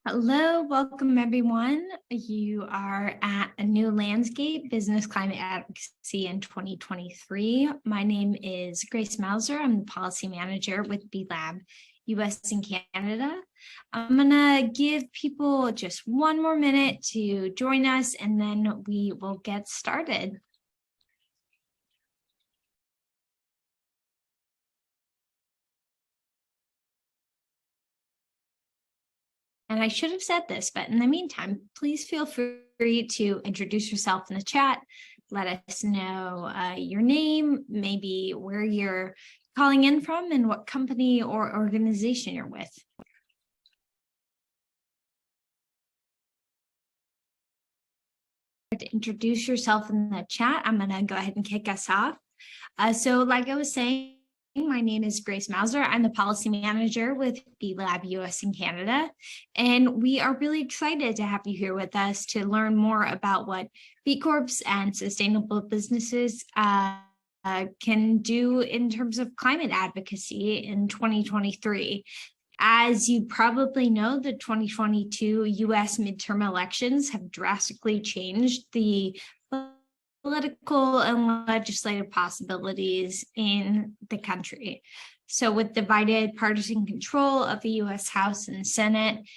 Hello, welcome everyone. You are at A New Landscape, Business Climate Advocacy in 2023. My name is Grace Mauser. I'm the Policy Manager with B-Lab US and Canada. I'm gonna give people just one more minute to join us and then we will get started. And I should have said this, but in the meantime, please feel free to introduce yourself in the chat. Let us know your name, maybe where you're calling in from and what company or organization you're with. To introduce yourself in the chat, I'm going to go ahead and kick us off. So like I was saying, my name is Grace Mauser. I'm the Policy Manager with B-Lab US and Canada, and we are really excited to have you here with us to learn more about what B Corps and sustainable businesses can do in terms of climate advocacy in 2023. As you probably know, the 2022 US midterm elections have drastically changed the political and legislative possibilities in the country. So with divided partisan control of the US House and Senate,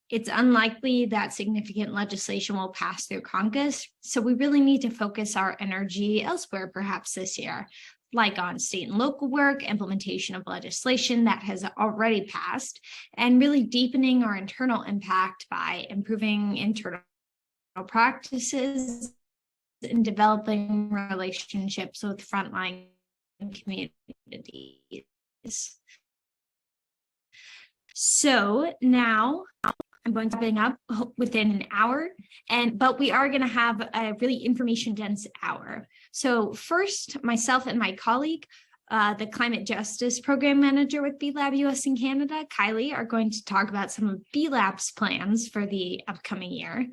it's unlikely that significant legislation will pass through Congress. So we really need to focus our energy elsewhere, perhaps this year, like on state and local work, implementation of legislation that has already passed, and really deepening our internal impact by improving internal practices in developing relationships with frontline communities. So now I'm going to bring up within an hour, but we are going to have a really information-dense hour. So first, myself and my colleague, the Climate Justice Program Manager with B-Lab US and Canada, Kylie, are going to talk about some of B-Lab's plans for the upcoming year.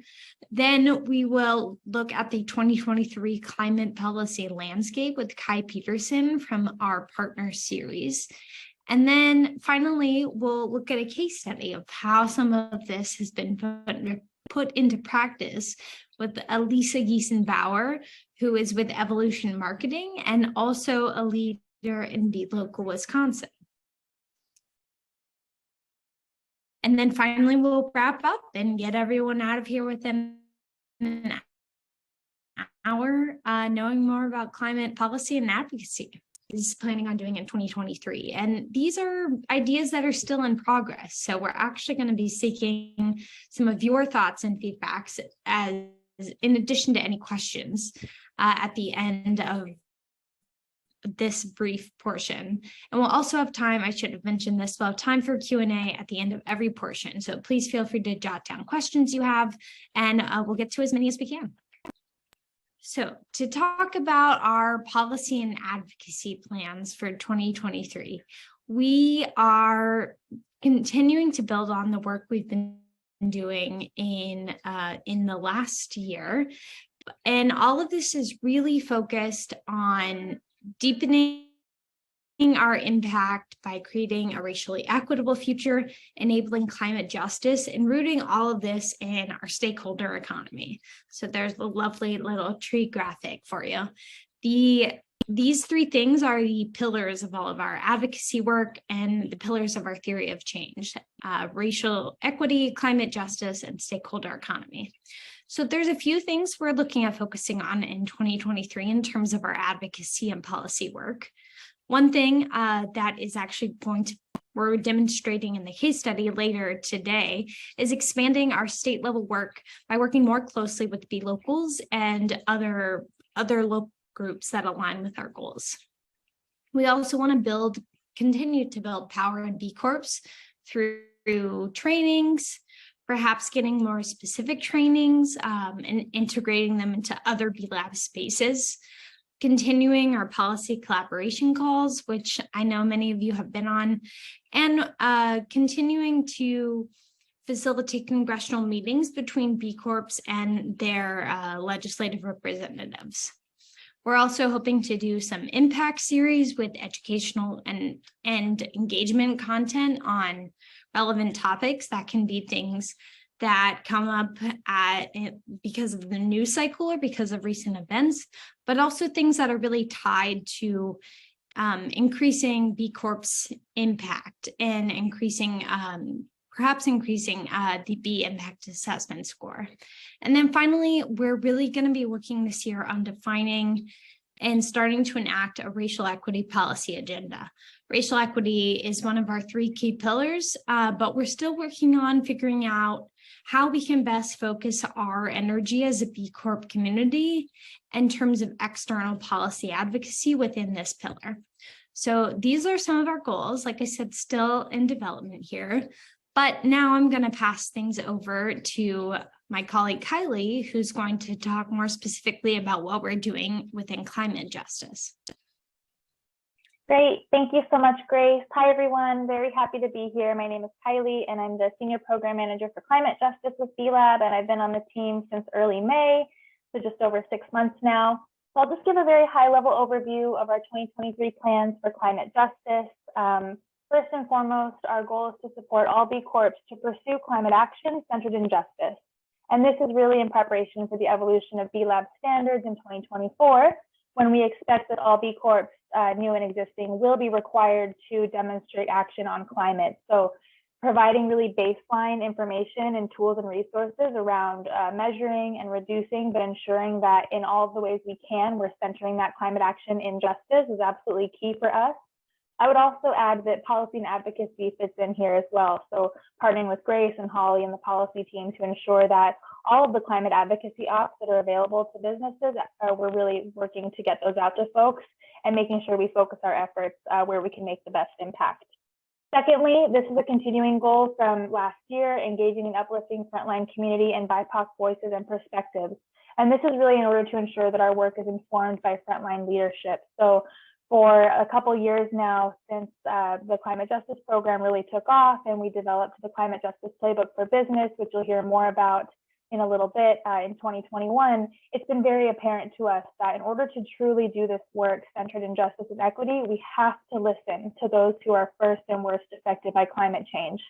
Then we will look at the 2023 climate policy landscape with Kai Peterson from our partner Ceres. And then finally, we'll look at a case study of how some of this has been put into practice with Elisa Geason-Bauer, who is with Evolution Marketing and also a leader in the local Wisconsin. And then finally, we'll wrap up and get everyone out of here within an hour, knowing more about climate policy and advocacy. Is planning on doing in 2023. And these are ideas that are still in progress. So we're actually going to be seeking some of your thoughts and feedbacks as in addition to any questions at the end of this brief portion. And we'll also have time, I should have mentioned this, we'll have time for Q&A at the end of every portion. So please feel free to jot down questions you have, and we'll get to as many as we can. So to talk about our policy and advocacy plans for 2023, we are continuing to build on the work we've been doing in the last year. And all of this is really focused on deepening our impact by creating a racially equitable future, enabling climate justice, and rooting all of this in our stakeholder economy. So there's the lovely little tree graphic for you. These three things are the pillars of all of our advocacy work and the pillars of our theory of change: racial equity, climate justice, and stakeholder economy. So there's a few things we're looking at focusing on in 2023 in terms of our advocacy and policy work. One thing that is actually we're demonstrating in the case study later today is expanding our state level work by working more closely with B locals and other local groups that align with our goals. We also want to continue to build power in B Corps through trainings, perhaps getting more specific trainings and integrating them into other B-Lab spaces. Continuing our policy collaboration calls, which I know many of you have been on, and continuing to facilitate congressional meetings between B Corps and their legislative representatives. We're also hoping to do some impact series with educational and engagement content on relevant topics. That can be things that come up because of the news cycle or because of recent events, but also things that are really tied to increasing B Corp's impact and perhaps increasing the B impact assessment score. And then finally, we're really going to be working this year on defining and starting to enact a racial equity policy agenda. Racial equity is one of our 3 key pillars, but we're still working on figuring out how we can best focus our energy as a B Corp community in terms of external policy advocacy within this pillar. So these are some of our goals, like I said, still in development here. But now I'm going to pass things over to my colleague Kylie, who's going to talk more specifically about what we're doing within climate justice. Great. Thank you so much, Grace. Hi, everyone. Very happy to be here. My name is Kylie, and I'm the Senior Program Manager for Climate Justice with B-Lab, and I've been on the team since early May, so just over 6 months now. So I'll just give a very high-level overview of our 2023 plans for climate justice. First and foremost, our goal is to support all B Corps to pursue climate action centered in justice. And this is really in preparation for the evolution of B-Lab standards in 2024, when we expect that all B Corps, new and existing, will be required to demonstrate action on climate. So providing really baseline information and tools and resources around measuring and reducing, but ensuring that in all of the ways we can, we're centering that climate action in justice is absolutely key for us. I would also add that policy and advocacy fits in here as well. So partnering with Grace and Holly and the policy team to ensure that all of the climate advocacy ops that are available to businesses, we're really working to get those out to folks and making sure we focus our efforts where we can make the best impact. Secondly, this is a continuing goal from last year, engaging and uplifting frontline community and BIPOC voices and perspectives. And this is really in order to ensure that our work is informed by frontline leadership. So for a couple years now, since the climate justice program really took off and we developed the climate justice playbook for business, which you'll hear more about in a little bit in 2021, it's been very apparent to us that in order to truly do this work centered in justice and equity, we have to listen to those who are first and worst affected by climate change.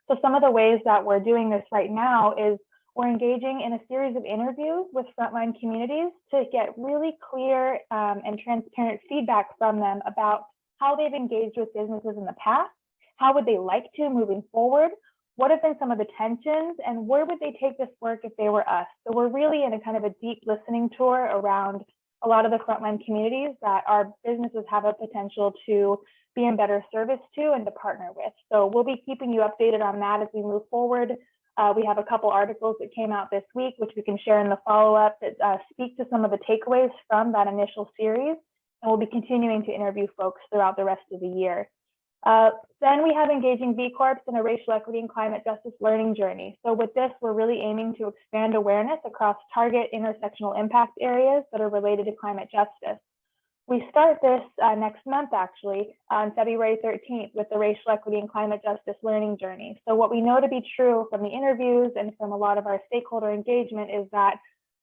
So some of the ways that we're doing this right now is we're engaging in a series of interviews with frontline communities to get really clear and transparent feedback from them about how they've engaged with businesses in the past, how would they like to moving forward, what have been some of the tensions, and where would they take this work if they were us? So we're really in a kind of a deep listening tour around a lot of the frontline communities that our businesses have a potential to be in better service to and to partner with. So we'll be keeping you updated on that as we move forward. We have a couple articles that came out this week, which we can share in the follow-up that speak to some of the takeaways from that initial series. And we'll be continuing to interview folks throughout the rest of the year. Then we have engaging B Corps in a racial equity and climate justice learning journey. So with this, we're really aiming to expand awareness across target intersectional impact areas that are related to climate justice. We start this next month, actually, on February 13th with the Racial Equity and Climate Justice Learning Journey. So what we know to be true from the interviews and from a lot of our stakeholder engagement is that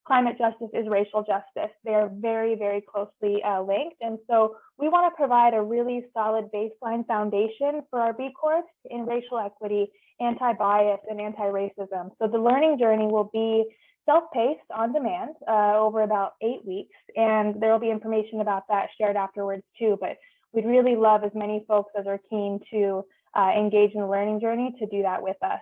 climate justice is racial justice. They are very, very closely linked. And so we want to provide a really solid baseline foundation for our B Corps in racial equity, anti-bias, and anti-racism. So the learning journey will be self-paced on demand over about 8 weeks, and there will be information about that shared afterwards too. But we'd really love as many folks as are keen to engage in the learning journey to do that with us.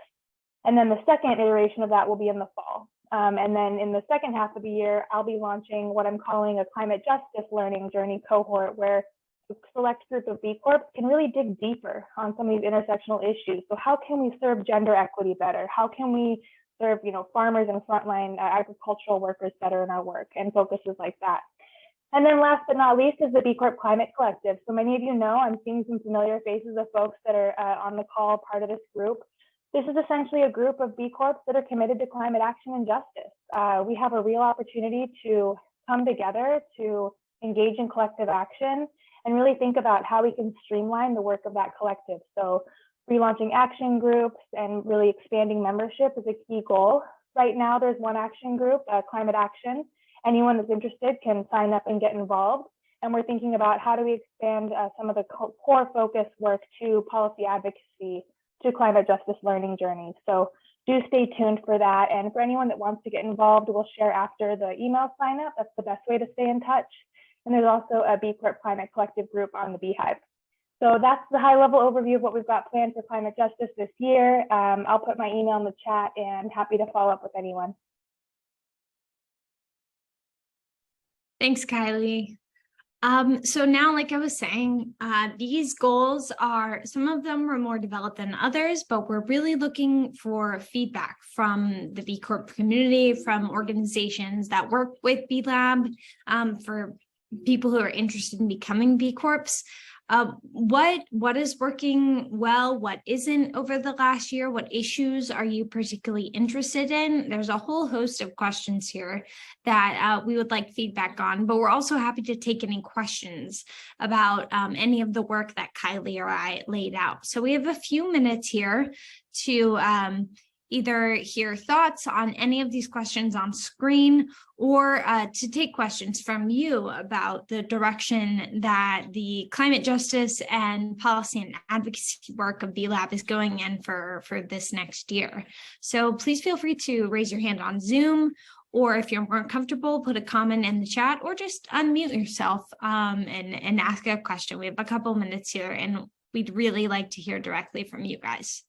And then the second iteration of that will be in the fall. And then in the second half of the year, I'll be launching what I'm calling a climate justice learning journey cohort, where a select group of B Corps can really dig deeper on some of these intersectional issues. So how can we serve gender equity better? How can we serve, farmers and frontline agricultural workers better in our work, and focuses like that. And then last but not least is the B Corp Climate Collective. So many of you know, I'm seeing some familiar faces of folks that are on the call, part of this group. This is essentially a group of B Corps that are committed to climate action and justice. We have a real opportunity to come together to engage in collective action and really think about how we can streamline the work of that collective. So relaunching action groups and really expanding membership is a key goal. Right now, there's one action group, Climate Action. Anyone that's interested can sign up and get involved. And we're thinking about how do we expand some of the core focus work to policy advocacy, to climate justice learning journeys. So do stay tuned for that. And for anyone that wants to get involved, we'll share after the email sign up. That's the best way to stay in touch. And there's also a B Corp Climate Collective group on the Beehive. So that's the high level overview of what we've got planned for climate justice this year. I'll put my email in the chat and happy to follow up with anyone. Thanks, Kylie. So now, like I was saying, these goals are, some of them are more developed than others, but we're really looking for feedback from the B Corp community, from organizations that work with B Lab, for people who are interested in becoming B Corps. What is working well, what isn't over the last year, what issues are you particularly interested in? There's a whole host of questions here that we would like feedback on, but we're also happy to take any questions about any of the work that Kylie or I laid out. So we have a few minutes here to either hear thoughts on any of these questions on screen, or to take questions from you about the direction that the climate justice and policy and advocacy work of B Lab is going in for this next year. So please feel free to raise your hand on Zoom, or if you're more comfortable, put a comment in the chat, or just unmute yourself and ask a question. We have a couple minutes here, and we'd really like to hear directly from you guys.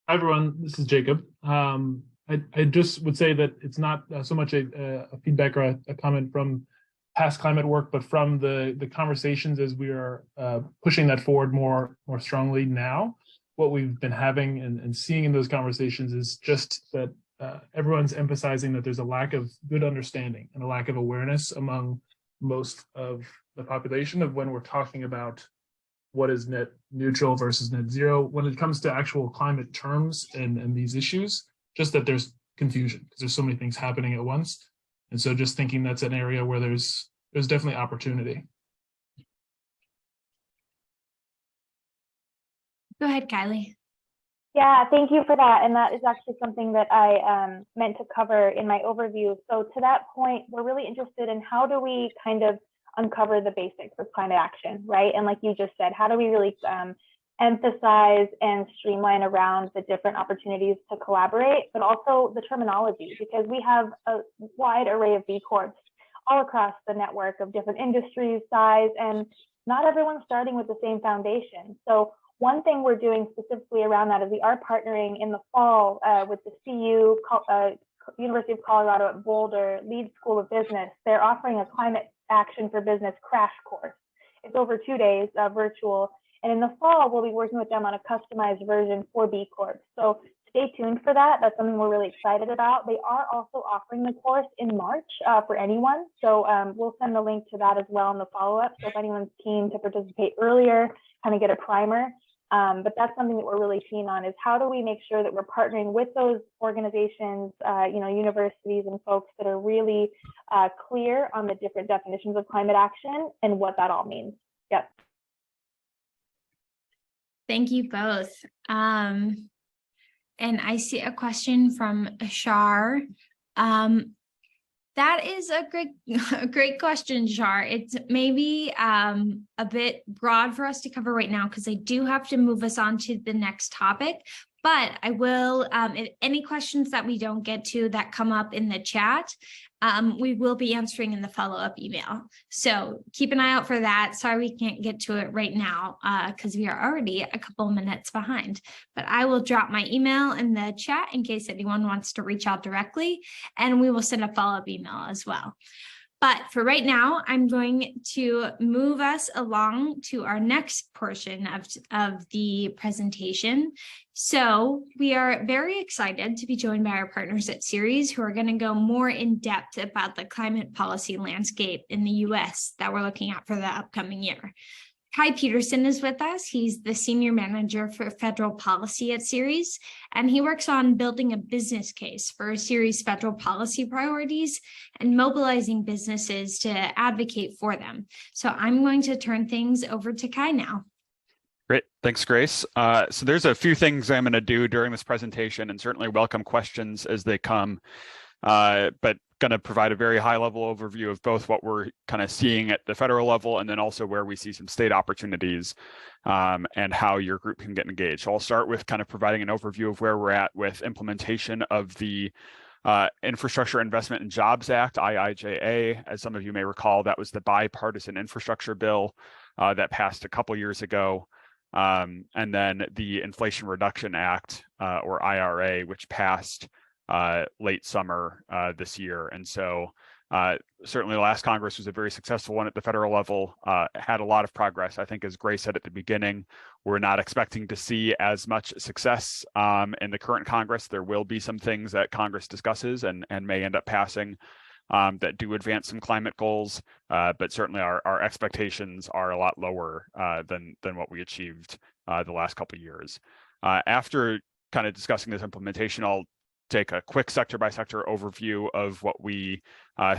Hi, everyone. This is Jacob. I just would say that it's not so much a feedback or a comment from past climate work, but from the conversations as we are pushing that forward more strongly now. What we've been having and seeing in those conversations is just that everyone's emphasizing that there's a lack of good understanding and a lack of awareness among most of the population of when we're talking about what is net neutral versus net zero when it comes to actual climate terms and these issues, just that there's confusion because there's so many things happening at once. And so just thinking that's an area where there's definitely opportunity. Go ahead, Kylie. Yeah, thank you for that. And that is actually something that I meant to cover in my overview. So to that point, we're really interested in how do we kind of uncover the basics of climate action, right? And like you just said, how do we really emphasize and streamline around the different opportunities to collaborate, but also the terminology, because we have a wide array of B Corps all across the network of different industries, size, and not everyone's starting with the same foundation. So one thing we're doing specifically around that is we are partnering in the fall with the CU, University of Colorado at Boulder, Leeds School of Business. They're offering a climate action for business crash course. It's over 2 days, virtual. And in the fall, we'll be working with them on a customized version for B Corp. So stay tuned for that. That's something we're really excited about. They are also offering the course in March for anyone. So we'll send the link to that as well in the follow-up. So if anyone's keen to participate earlier, kind of get a primer. But that's something that we're really keen on, is how do we make sure that we're partnering with those organizations, universities and folks that are really clear on the different definitions of climate action and what that all means. Yep. Thank you both. And I see a question from Ashar. That is a great question, Shar. It's maybe a bit broad for us to cover right now because I do have to move us on to the next topic. But I will, any questions that we don't get to that come up in the chat, we will be answering in the follow-up email. So keep an eye out for that. Sorry we can't get to it right now because we are already a couple minutes behind. But I will drop my email in the chat in case anyone wants to reach out directly, and we will send a follow-up email as well. But for right now, I'm going to move us along to our next portion of the presentation. So we are very excited to be joined by our partners at Ceres, who are going to go more in depth about the climate policy landscape in the US that we're looking at for the upcoming year. Kai Peterson is with us. He's the Senior Manager for Federal Policy at Ceres, and he works on building a business case for Ceres federal policy priorities and mobilizing businesses to advocate for them. So I'm going to turn things over to Kai now. Great, thanks, Grace. So there's a few things I'm going to do during this presentation, and certainly welcome questions as they come. But going to provide a very high-level overview of both what we're kind of seeing at the federal level and then also where we see some state opportunities and how your group can get engaged. So I'll start with kind of providing an overview of where we're at with implementation of the Infrastructure Investment and Jobs Act, IIJA. As some of you may recall, that was the bipartisan infrastructure bill that passed a couple years ago. And then the Inflation Reduction Act, or IRA, which passed late summer this year. And so certainly the last Congress was a very successful one at the federal level, had a lot of progress. I think as Grace said at the beginning, we're not expecting to see as much success in the current Congress. There will be some things that Congress discusses and may end up passing that do advance some climate goals, but certainly our expectations are a lot lower than what we achieved the last couple of years. After kind of discussing this implementation, I'll take a quick sector by sector overview of what we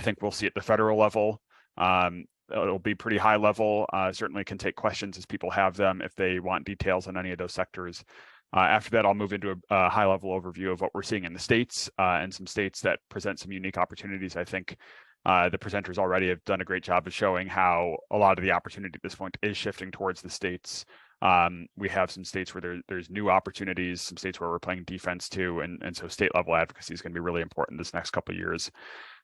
think we'll see at the federal level. It'll be pretty high level, certainly can take questions as people have them if they want details on any of those sectors. After that, I'll move into a high level overview of what we're seeing in the states and some states that present some unique opportunities. I think the presenters already have done a great job of showing how a lot of the opportunity at this point is shifting towards the states. We have some states where there's new opportunities, some states where we're playing defense too, and so state level advocacy is going to be really important this next couple of years.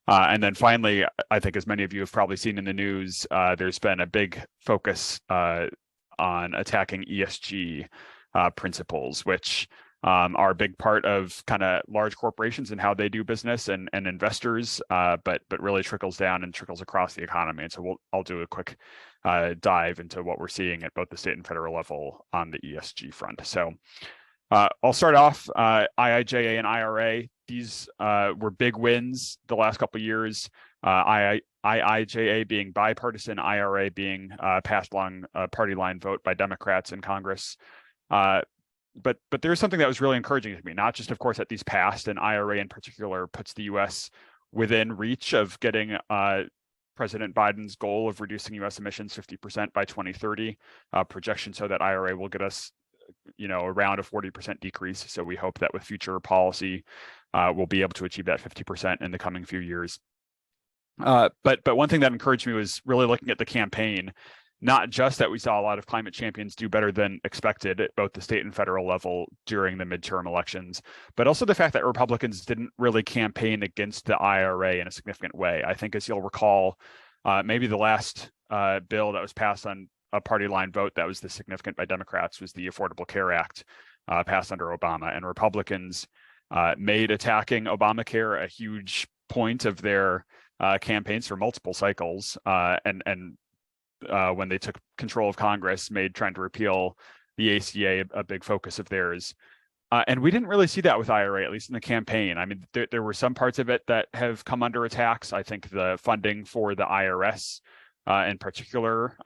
And then finally, I think as many of you have probably seen in the news, there's been a big focus on attacking ESG principles, which are a big part of kind of large corporations and how they do business and investors, but really trickles down and trickles across the economy. And so I'll do a quick dive into what we're seeing at both the state and federal level on the ESG front. So I'll start off IIJA and IRA. These were big wins the last couple of years. IIJA being bipartisan, IRA being passed along a party line vote by Democrats in Congress. But there's something that was really encouraging to me, not just, of course, that these passed, and IRA in particular puts the U.S. within reach of getting President Biden's goal of reducing U.S. emissions 50% by 2030. Projections show that IRA will get us, around a 40% decrease. So we hope that with future policy, we'll be able to achieve that 50% in the coming few years. But one thing that encouraged me was really looking at the campaign. Not just that we saw a lot of climate champions do better than expected at both the state and federal level during the midterm elections, but also the fact that Republicans didn't really campaign against the IRA in a significant way. I think, as you'll recall, maybe the last bill that was passed on a party line vote that was this significant by Democrats was the Affordable Care Act passed under Obama, and Republicans made attacking Obamacare a huge point of their campaigns for multiple cycles, and when they took control of Congress, made trying to repeal the ACA a big focus of theirs. And we didn't really see that with IRA, at least in the campaign. I mean, there were some parts of it that have come under attacks. I think the funding for the IRS in particular,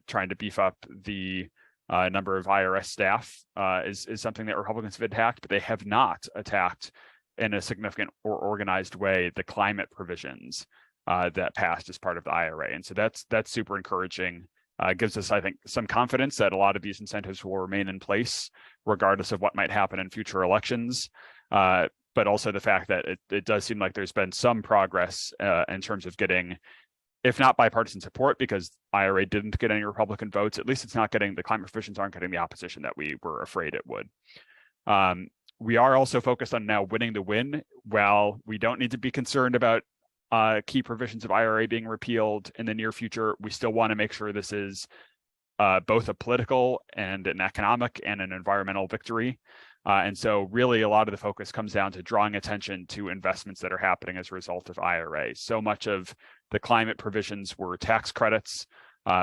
trying to beef up the number of IRS staff is something that Republicans have attacked, but they have not attacked in a significant or organized way the climate provisions that passed as part of the IRA. And so that's super encouraging. Gives us, I think, some confidence that a lot of these incentives will remain in place regardless of what might happen in future elections. But also the fact that it does seem like there's been some progress in terms of getting, if not bipartisan support, because IRA didn't get any Republican votes, at least it's not getting, the climate provisions aren't getting the opposition that we were afraid it would. We are also focused on now winning the win. While we don't need to be concerned about key provisions of IRA being repealed in the near future, we still want to make sure this is both a political and an economic and an environmental victory. And so really a lot of the focus comes down to drawing attention to investments that are happening as a result of IRA. So much of the climate provisions were tax credits.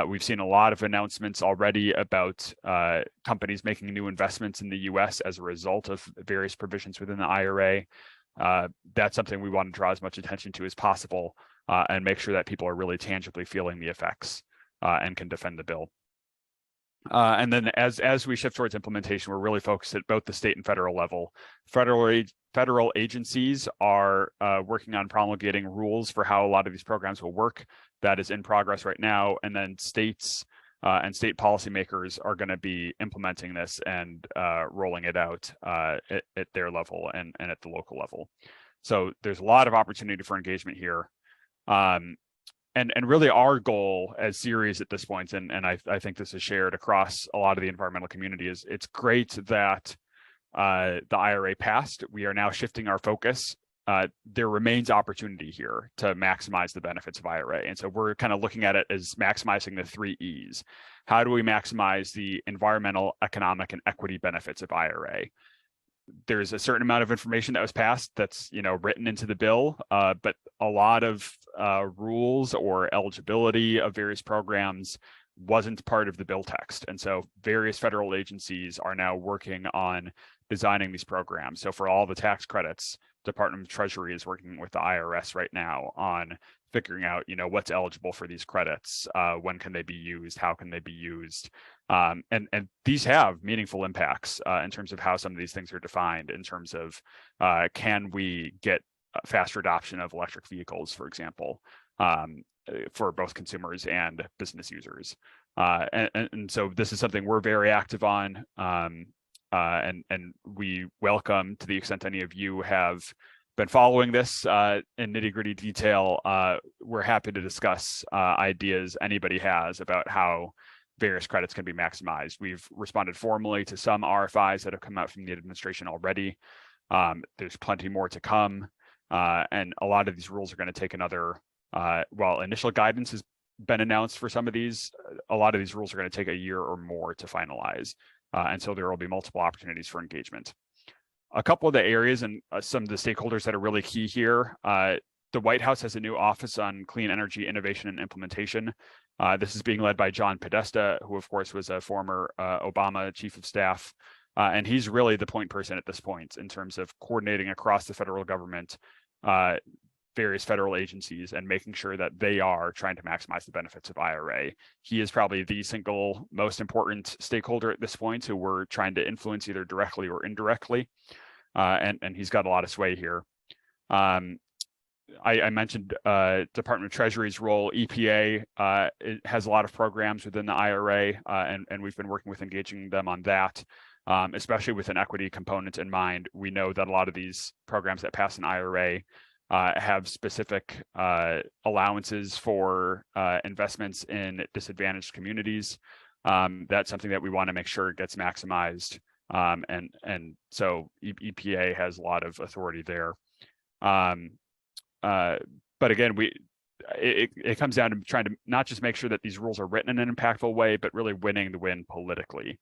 We've seen a lot of announcements already about companies making new investments in the US as a result of various provisions within the IRA. That's something we want to draw as much attention to as possible and make sure that people are really tangibly feeling the effects and can defend the bill. And then as we shift towards implementation, we're really focused at both the state and federal level. Federal agencies are working on promulgating rules for how a lot of these programs will work. That is in progress right now. And then states and state policymakers are going to be implementing this and rolling it out at their level and at the local level. So there's a lot of opportunity for engagement here. And really our goal as Ceres at this point, and I think this is shared across a lot of the environmental community, is it's great that the IRA passed. We are now shifting our focus. There remains opportunity here to maximize the benefits of IRA. And so we're kind of looking at it as maximizing the 3 E's. How do we maximize the environmental, economic, and equity benefits of IRA? There's a certain amount of information that was passed that's written into the bill, but a lot of rules or eligibility of various programs wasn't part of the bill text. And so various federal agencies are now working on designing these programs. So for all the tax credits, Department of Treasury is working with the IRS right now on figuring out, what's eligible for these credits, when can they be used, how can they be used, and these have meaningful impacts in terms of how some of these things are defined. In terms of can we get faster adoption of electric vehicles, for example, for both consumers and business users, and so this is something we're very active on, and we welcome, to the extent any of you have been following this in nitty-gritty detail, we're happy to discuss ideas anybody has about how various credits can be maximized. We've responded formally to some RFIs that have come out from the administration already. There's plenty more to come, and a lot of these rules are going to take another, while initial guidance has been announced for some of these, a lot of these rules are going to take a year or more to finalize, and so there will be multiple opportunities for engagement. A couple of the areas and some of the stakeholders that are really key here. The White House has a new Office on Clean Energy Innovation and Implementation. This is being led by John Podesta, who of course was a former Obama Chief of Staff. And he's really the point person at this point in terms of coordinating across the federal government, various federal agencies, and making sure that they are trying to maximize the benefits of IRA. He is probably the single most important stakeholder at this point who we're trying to influence either directly or indirectly. And he's got a lot of sway here. I mentioned Department of Treasury's role. EPA it has a lot of programs within the IRA, and we've been working with engaging them on that, especially with an equity component in mind. We know that a lot of these programs that pass an IRA have specific allowances for investments in disadvantaged communities. That's something that we want to make sure gets maximized. And so EPA has a lot of authority there. But again, it comes down to trying to not just make sure that these rules are written in an impactful way, but really winning the win politically,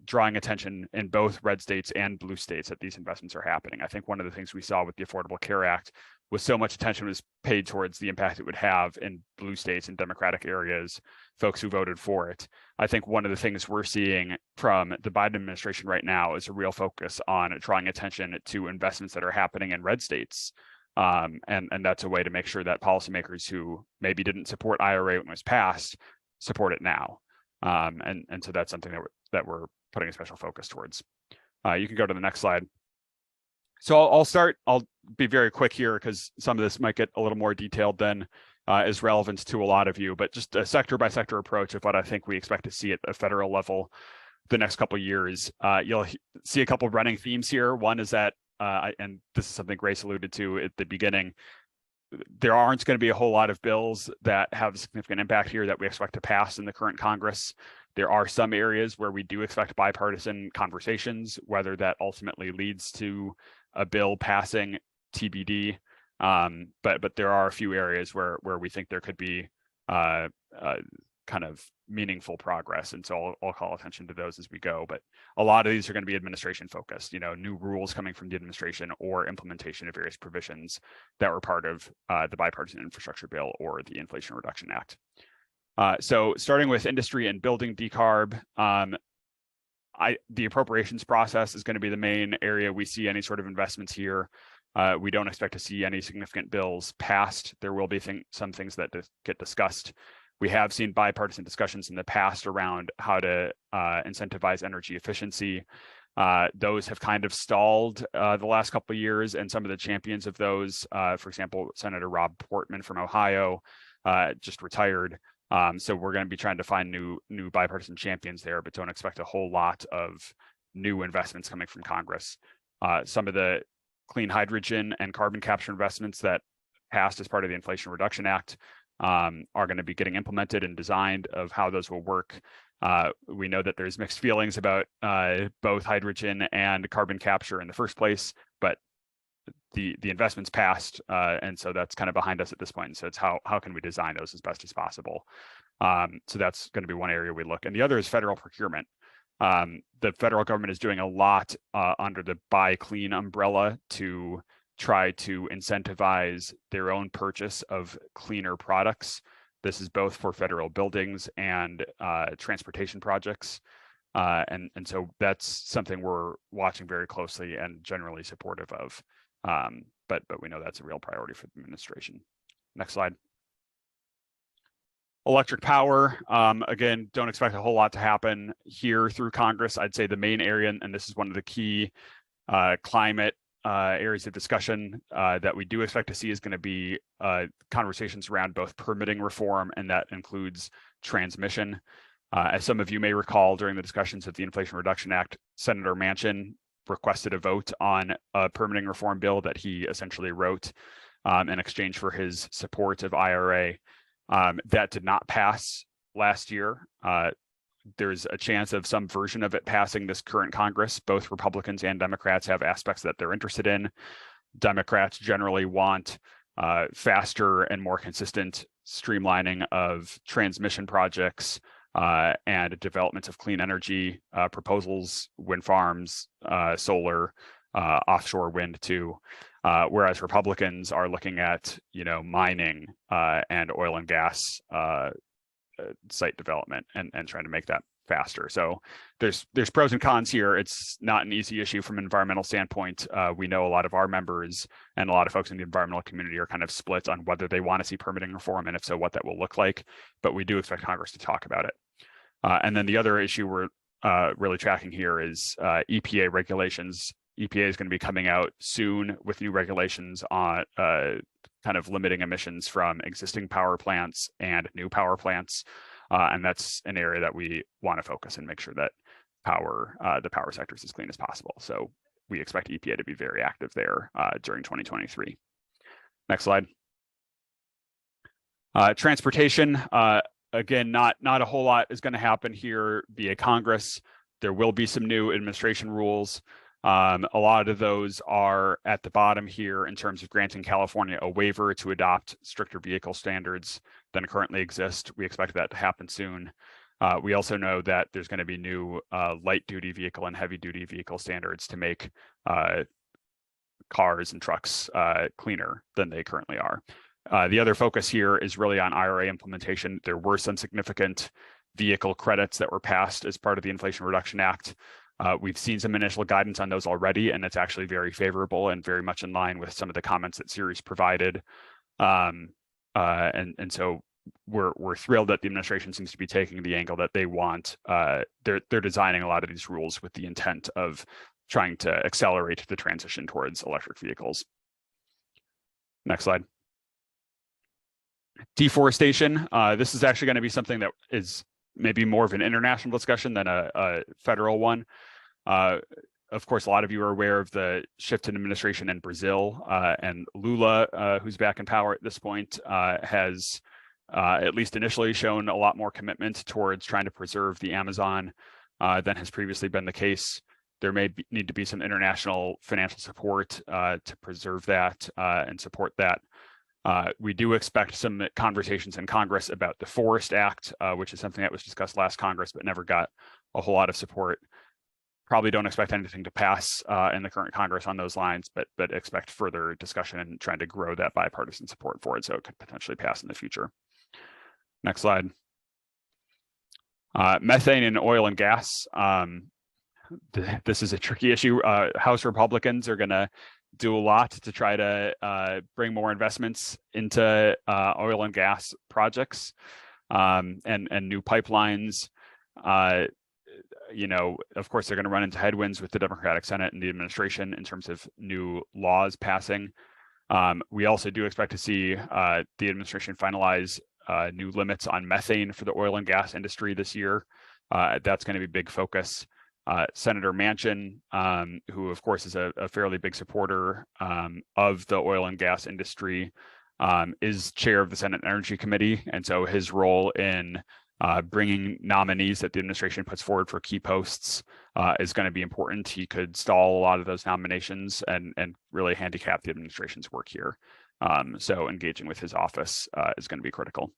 drawing attention in both red states and blue states that these investments are happening. I think one of the things we saw with the Affordable Care Act was so much attention was paid towards the impact it would have in blue states and Democratic areas, folks who voted for it. I think one of the things we're seeing from the Biden administration right now is a real focus on drawing attention to investments that are happening in red states. And that's a way to make sure that policymakers who maybe didn't support IRA when it was passed support it now. And so that's something that we're putting a special focus towards. You can go to the next slide. So I'll be very quick here because some of this might get a little more detailed than is relevant to a lot of you, but just a sector by sector approach of what I think we expect to see at a federal level the next couple of years. You'll see a couple of running themes here. One is that, and this is something Grace alluded to at the beginning, there aren't going to be a whole lot of bills that have significant impact here that we expect to pass in the current Congress. There are some areas where we do expect bipartisan conversations, whether that ultimately leads to a bill passing, TBD. But there are a few areas where we think there could be kind of meaningful progress, and so I'll call attention to those as we go. But a lot of these are going to be administration focused, new rules coming from the administration or implementation of various provisions that were part of the bipartisan infrastructure bill or the Inflation Reduction Act. So starting with industry and building decarb, the appropriations process is going to be the main area we see any sort of investments here. We don't expect to see any significant bills passed. There will be some things that get discussed. We have seen bipartisan discussions in the past around how to incentivize energy efficiency. Those have kind of stalled the last couple of years, and some of the champions of those, for example, Senator Rob Portman from Ohio, just retired. So we're going to be trying to find new bipartisan champions there, but don't expect a whole lot of new investments coming from Congress. Some of the clean hydrogen and carbon capture investments that passed as part of the Inflation Reduction Act are going to be getting implemented and designed of how those will work. We know that there's mixed feelings about both hydrogen and carbon capture in the first place, but the investments passed, and so that's kind of behind us at this point. So it's how can we design those as best as possible? So that's going to be one area we look. And the other is federal procurement. The federal government is doing a lot under the Buy Clean umbrella to try to incentivize their own purchase of cleaner products. This is both for federal buildings and transportation projects. And so that's something we're watching very closely and generally supportive of. But we know that's a real priority for the administration. Next slide. Electric power, again, don't expect a whole lot to happen here through Congress. I'd say the main area, and this is one of the key climate areas of discussion that we do expect to see, is going to be conversations around both permitting reform, and that includes transmission. As some of you may recall, during the discussions of the Inflation Reduction Act, Senator Manchin requested a vote on a permitting reform bill that he essentially wrote in exchange for his support of IRA. That did not pass last year. There's a chance of some version of it passing this current Congress. Both Republicans and Democrats have aspects that they're interested in. Democrats generally want faster and more consistent streamlining of transmission projects and development of clean energy proposals, wind farms, solar, offshore wind too. Whereas Republicans are looking at, mining and oil and gas site development and trying to make that faster. So there's pros and cons here. It's not an easy issue from an environmental standpoint. We know a lot of our members and a lot of folks in the environmental community are kind of split on whether they want to see permitting reform, and if so, what that will look like. But we do expect Congress to talk about it. And then the other issue we're really tracking here is EPA regulations. EPA is going to be coming out soon with new regulations on kind of limiting emissions from existing power plants and new power plants. And that's an area that we want to focus and make sure that the power sector is as clean as possible. So we expect EPA to be very active there during 2023. Next slide. Transportation, again, not a whole lot is going to happen here via Congress. There will be some new administration rules. A lot of those are at the bottom here in terms of granting California a waiver to adopt stricter vehicle standards than currently exist. We expect that to happen soon. We also know that there's going to be new light-duty vehicle and heavy-duty vehicle standards to make cars and trucks cleaner than they currently are. The other focus here is really on IRA implementation. There were some significant vehicle credits that were passed as part of the Inflation Reduction Act. We've seen some initial guidance on those already, and it's actually very favorable and very much in line with some of the comments that Ceres provided. And so we're thrilled that the administration seems to be taking the angle that they want. They're designing a lot of these rules with the intent of trying to accelerate the transition towards electric vehicles. Next slide. Deforestation. This is actually going to be something that is maybe more of an international discussion than a federal one. Of course, a lot of you are aware of the shift in administration in Brazil, and Lula, who's back in power at this point, has at least initially shown a lot more commitment towards trying to preserve the Amazon than has previously been the case. There may need to be some international financial support to preserve that and support that. We do expect some conversations in Congress about the Forest Act, which is something that was discussed last Congress but never got a whole lot of support. Probably don't expect anything to pass in the current Congress on those lines, but expect further discussion and trying to grow that bipartisan support for it so it could potentially pass in the future. Next slide. Methane and oil and gas. This is a tricky issue. House Republicans are going to do a lot to try to bring more investments into oil and gas projects. and new pipelines. You know, of course, they're going to run into headwinds with the Democratic Senate and the administration in terms of new laws passing. We also do expect to see the administration finalize new limits on methane for the oil and gas industry this year. That's going to be a big focus. Senator Manchin, who of course is a fairly big supporter of the oil and gas industry, is chair of the Senate Energy Committee. And so his role in bringing nominees that the administration puts forward for key posts is going to be important. He could stall a lot of those nominations and really handicap the administration's work here. So engaging with his office is going to be critical.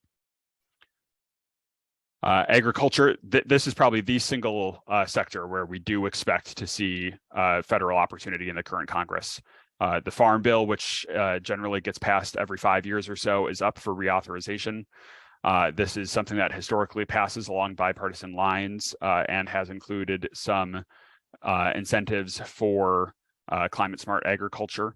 Agriculture, this is probably the single sector where we do expect to see federal opportunity in the current Congress. The Farm Bill, which generally gets passed every 5 years or so, is up for reauthorization. This is something that historically passes along bipartisan lines and has included some incentives for climate smart agriculture.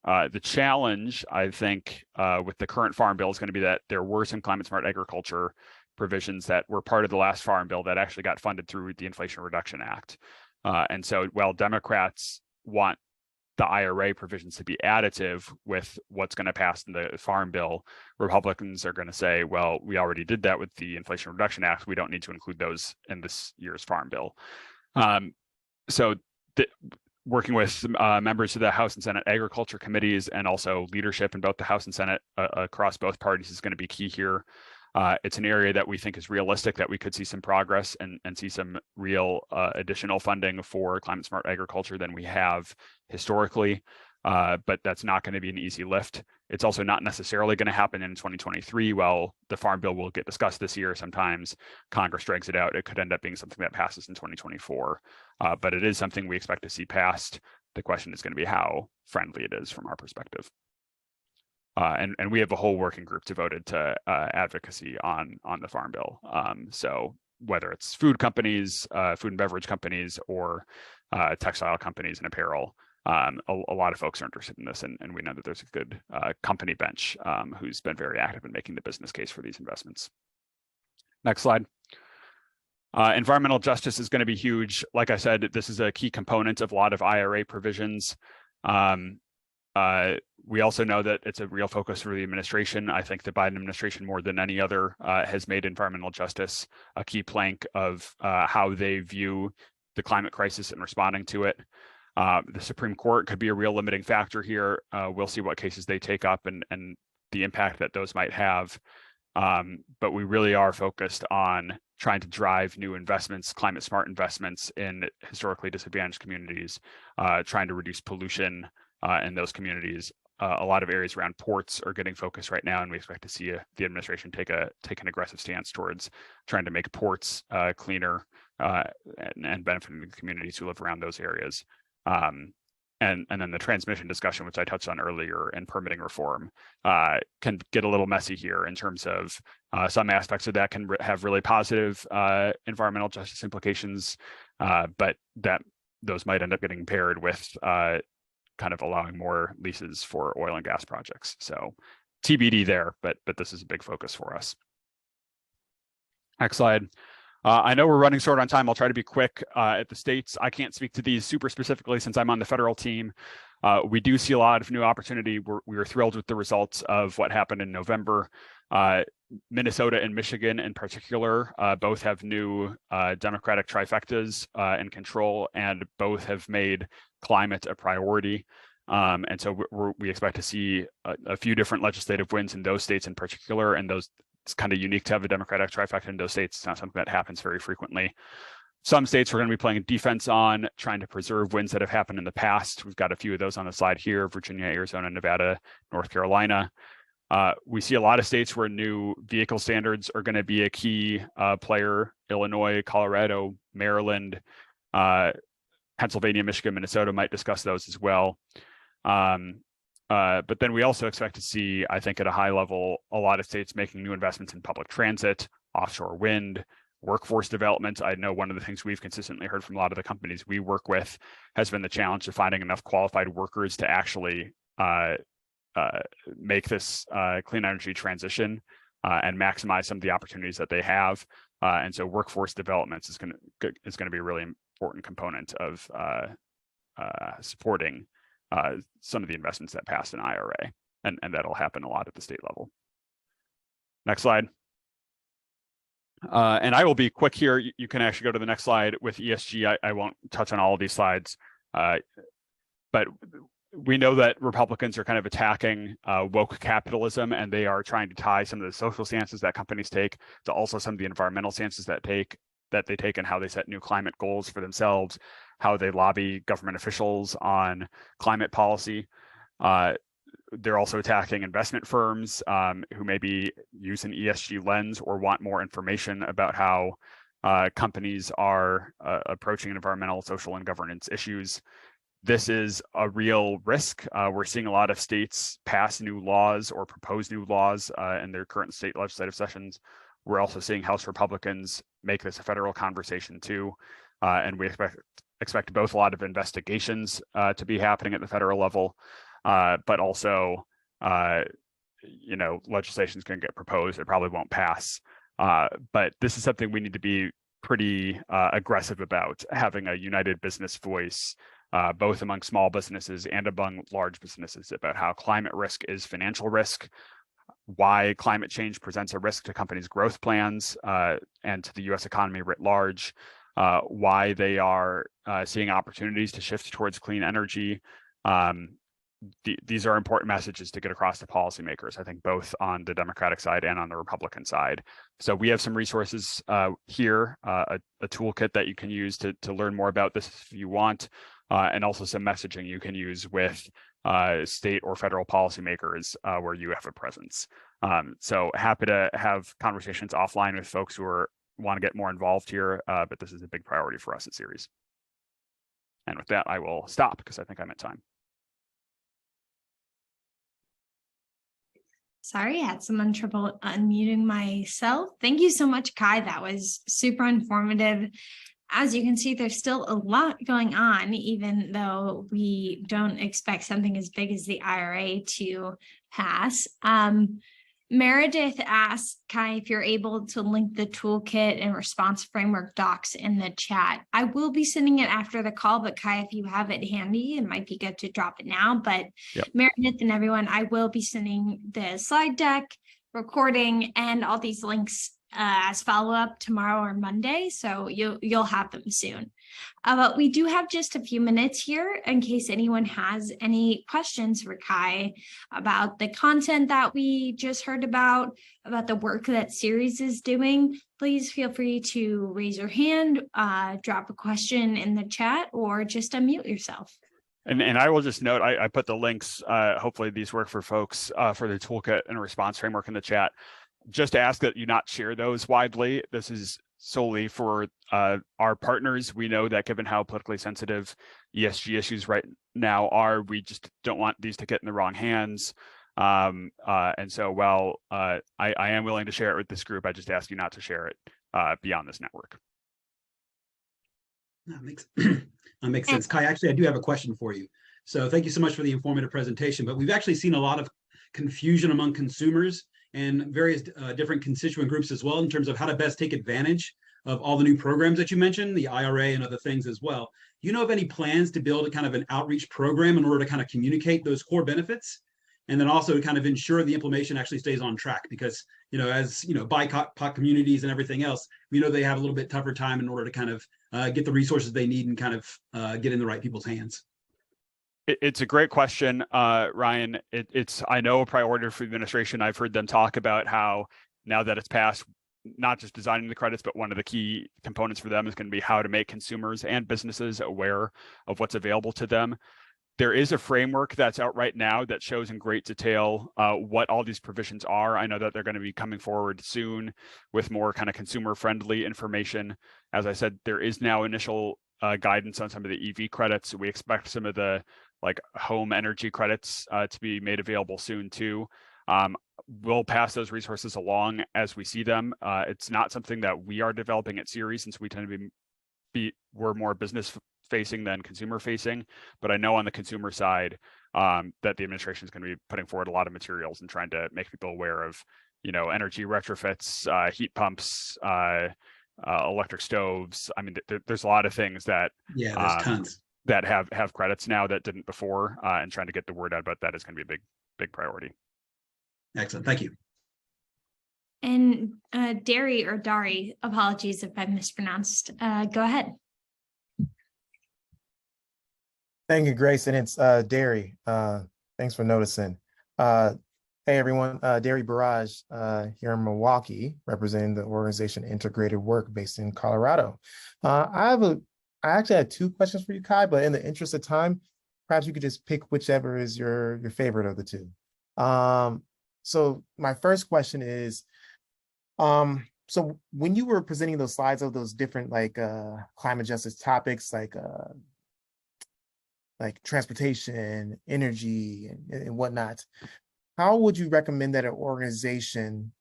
The challenge, I think, with the current Farm Bill is going to be that there were some climate smart agriculture provisions that were part of the last Farm Bill that actually got funded through the Inflation Reduction Act. And so while Democrats want the IRA provisions to be additive with what's going to pass in the Farm Bill, Republicans are going to say, well, we already did that with the Inflation Reduction Act. We don't need to include those in this year's Farm Bill. So working with members of the House and Senate Agriculture Committees and also leadership in both the House and Senate across both parties is going to be key here. It's an area that we think is realistic, that we could see some progress and see some real additional funding for climate smart agriculture than we have historically, but that's not going to be an easy lift. It's also not necessarily going to happen in 2023. While the Farm Bill will get discussed this year, sometimes Congress drags it out. It could end up being something that passes in 2024, but it is something we expect to see passed. The question is going to be how friendly it is from our perspective. And we have a whole working group devoted to advocacy on the Farm Bill. So whether it's food companies, food and beverage companies, or textile companies and apparel, a lot of folks are interested in this, and we know that there's a good company bench who's been very active in making the business case for these investments. Next slide. Environmental justice is going to be huge. Like I said, this is a key component of a lot of IRA provisions. We also know that it's a real focus for the administration. I think the Biden administration, more than any other, has made environmental justice a key plank of how they view the climate crisis and responding to it. The Supreme Court could be a real limiting factor here. We'll see what cases they take up and the impact that those might have. But we really are focused on trying to drive new investments, climate smart investments in historically disadvantaged communities, trying to reduce pollution in those communities. A lot of areas around ports are getting focused right now, and we expect to see the administration take an aggressive stance towards trying to make ports cleaner and benefiting the communities who live around those areas. And then the transmission discussion, which I touched on earlier, and permitting reform can get a little messy here in terms of some aspects of that can have really positive environmental justice implications, but that those might end up getting paired with kind of allowing more leases for oil and gas projects. So TBD there, but this is a big focus for us. Next slide. I know we're running short on time. I'll try to be quick. At the states, I can't speak to these super specifically since I'm on the federal team. We do see a lot of new opportunity. We were thrilled with the results of what happened in November. Minnesota and Michigan in particular, both have new Democratic trifectas in control, and both have made climate a priority. And so we expect to see a few different legislative wins in those states in particular, and those it's kind of unique to have a Democratic trifecta in those states. It's not something that happens very frequently. Some states we're going to be playing defense on, trying to preserve wins that have happened in the past. We've got a few of those on the slide here: Virginia, Arizona, Nevada, North Carolina. We see a lot of states where new vehicle standards are going to be a key player: Illinois, Colorado, Maryland, Pennsylvania, Michigan, Minnesota might discuss those as well. But then we also expect to see, I think at a high level, a lot of states making new investments in public transit, offshore wind, workforce development. I know one of the things we've consistently heard from a lot of the companies we work with has been the challenge of finding enough qualified workers to actually make this clean energy transition. and maximize some of the opportunities that they have. And so workforce development is going to be a really important component of supporting some of the investments that passed in IRA, and that'll happen a lot at the state level. Next slide. And I will be quick here. You can actually go to the next slide with ESG. I won't touch on all of these slides, but we know that Republicans are kind of attacking woke capitalism, and they are trying to tie some of the social stances that companies take to also some of the environmental stances that they take and how they set new climate goals for themselves, how they lobby government officials on climate policy. They're also attacking investment firms who maybe use an ESG lens or want more information about how companies are approaching environmental, social, and governance issues. This is a real risk. We're seeing a lot of states pass new laws or propose new laws in their current state legislative sessions. We're also seeing House Republicans make this a federal conversation too. And we expect both a lot of investigations to be happening at the federal level, but also, legislation is going to get proposed. It probably won't pass. But this is something we need to be pretty aggressive about, having a united business voice, both among small businesses and among large businesses, about how climate risk is financial risk, why climate change presents a risk to companies' growth plans and to the US economy writ large, why they are seeing opportunities to shift towards clean energy. These are important messages to get across to policymakers, I think, both on the Democratic side and on the Republican side. So we have some resources here, a toolkit that you can use to learn more about this if you want, and also some messaging you can use with state or federal policymakers where you have a presence. So happy to have conversations offline with folks who want to get more involved here, but this is a big priority for us at Ceres. And with that, I will stop because I think I'm at time. Sorry, I had some trouble unmuting myself. Thank you so much, Kai. That was super informative. As you can see, there's still a lot going on, even though we don't expect something as big as the IRA to pass. Meredith asked, Kai, if you're able to link the toolkit and response framework docs in the chat. I will be sending it after the call, but Kai, if you have it handy, it might be good to drop it now. But yep. Meredith and everyone, I will be sending the slide deck, recording, and all these links as follow-up tomorrow or Monday, so you'll have them soon. But we do have just a few minutes here in case anyone has any questions for Kai about the content that we just heard about the work that Ceres is doing. Please feel free to raise your hand, drop a question in the chat, or just unmute yourself. And I will just note, I put the links, hopefully these work for folks, for the toolkit and response framework in the chat. Just ask that you not share those widely. This is solely for our partners. We know that given how politically sensitive ESG issues right now are, we just don't want these to get in the wrong hands. And so while I am willing to share it with this group, I just ask you not to share it beyond this network. That makes sense. Kai, actually, I do have a question for you. So thank you so much for the informative presentation, but we've actually seen a lot of confusion among consumers and various different constituent groups as well in terms of how to best take advantage of all the new programs that you mentioned, the IRA and other things as well. Do you know of any plans to build a kind of an outreach program in order to kind of communicate those core benefits? And then also to kind of ensure the implementation actually stays on track, because, as BIPOC communities and everything else, we know they have a little bit tougher time in order to kind of get the resources they need and kind of get in the right people's hands. It's a great question, Ryan. It's, I know, a priority for the administration. I've heard them talk about how now that it's passed, not just designing the credits, but one of the key components for them is going to be how to make consumers and businesses aware of what's available to them. There is a framework that's out right now that shows in great detail what all these provisions are. I know that they're going to be coming forward soon with more kind of consumer-friendly information. As I said, there is now initial guidance on some of the EV credits. We expect some of the home energy credits to be made available soon too. We'll pass those resources along as we see them. It's not something that we are developing at Ceres, since we tend to we're more business facing than consumer facing, but I know on the consumer side that the administration is going to be putting forward a lot of materials and trying to make people aware of energy retrofits, heat pumps, electric stoves. I mean, there's a lot of things that there's tons that have credits now that didn't before, and trying to get the word out about that is going to be a big priority. Excellent, thank you. And Dari, apologies if I mispronounced. Go ahead. Thank you, Grace, and it's Dari. Thanks for noticing. Hey everyone, Dari Barrage here in Milwaukee, representing the organization Integrated Work based in Colorado. I actually had two questions for you, Kai, but in the interest of time, perhaps you could just pick whichever is your favorite of the two. So my first question is, so when you were presenting those slides of those different climate justice topics, like transportation, energy, and whatnot, how would you recommend that an organization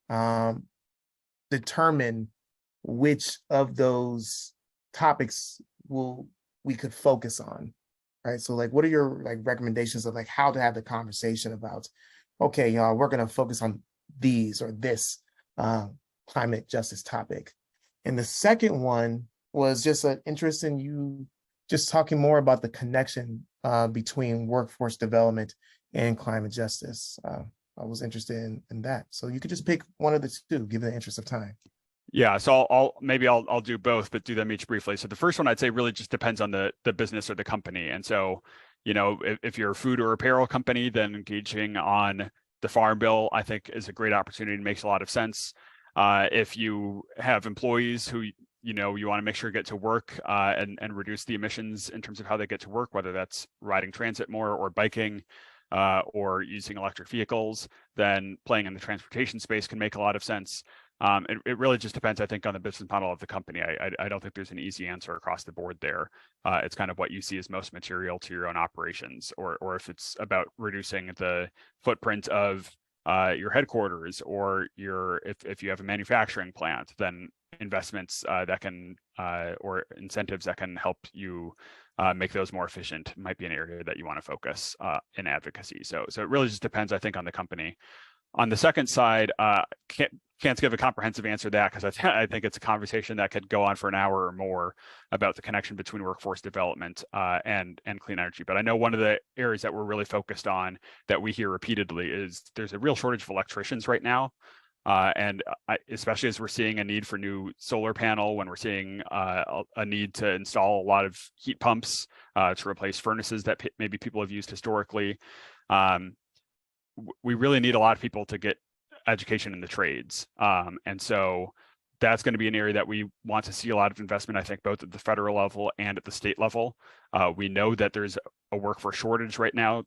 determine which of those topics we could focus on, right? So what are your recommendations of how to have the conversation about, okay, y'all, we're gonna focus on these or this climate justice topic. And the second one was just an interest in you just talking more about the connection between workforce development and climate justice. I was interested in that. So you could just pick one of the two, given the interest of time. Yeah, so I'll do both, but do them each briefly. So the first one I'd say really just depends on the business or the company. And so, if you're a food or apparel company, then engaging on the Farm Bill, I think, is a great opportunity and makes a lot of sense. If you have employees who you want to make sure get to work and reduce the emissions in terms of how they get to work, whether that's riding transit more or biking or using electric vehicles, then playing in the transportation space can make a lot of sense. It really just depends, I think, on the business model of the company. I don't think there's an easy answer across the board there. It's kind of what you see as most material to your own operations, or if it's about reducing the footprint of your headquarters, or if you have a manufacturing plant, then investments that can or incentives that can help you make those more efficient might be an area that you want to focus in advocacy. So it really just depends, I think, on the company. On the second side, can't give a comprehensive answer to that, because I think it's a conversation that could go on for an hour or more about the connection between workforce development and clean energy. But I know one of the areas that we're really focused on that we hear repeatedly is there's a real shortage of electricians right now. And especially as we're seeing a need for new solar panel, when we're seeing a need to install a lot of heat pumps to replace furnaces that maybe people have used historically. We really need a lot of people to get education in the trades. And so that's going to be an area that we want to see a lot of investment, I think, both at the federal level and at the state level. We know that there's a workforce shortage right now